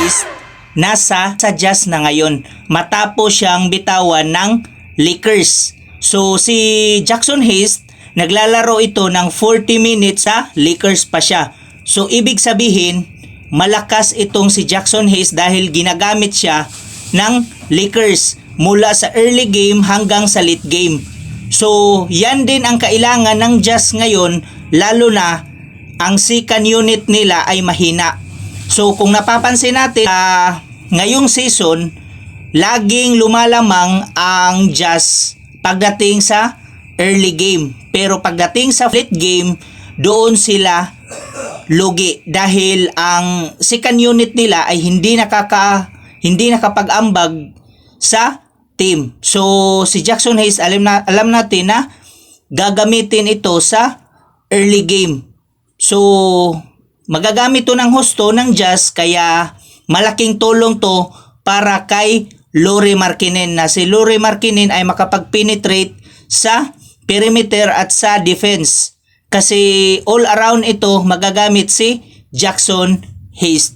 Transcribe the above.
Hayes nasa sa Jazz na ngayon matapos siyang bitawan ng Lakers. So si Jackson Hayes naglalaro ito ng 40 minutes sa Lakers pa siya. So ibig sabihin malakas itong si Jackson Hayes dahil ginagamit siya ng Lakers mula sa early game hanggang sa late game. So yan din ang kailangan ng Jazz ngayon, lalo na ang second unit nila ay mahina. So kung napapansin natin ngayong season, laging lumalamang ang Jazz pagdating sa early game. Pero pagdating sa late game, doon sila lugi dahil ang second unit nila ay hindi nakapag-ambag sa team. So si Jackson Hayes alam natin na gagamitin ito sa early game. So magagamit to ng husto ng Jazz, kaya malaking tulong to para kay Lauri Markkanen, na si Lauri Markkanen ay makapag-penetrate sa perimeter at sa defense. Kasi all around ito magagamit si Jackson Hayes.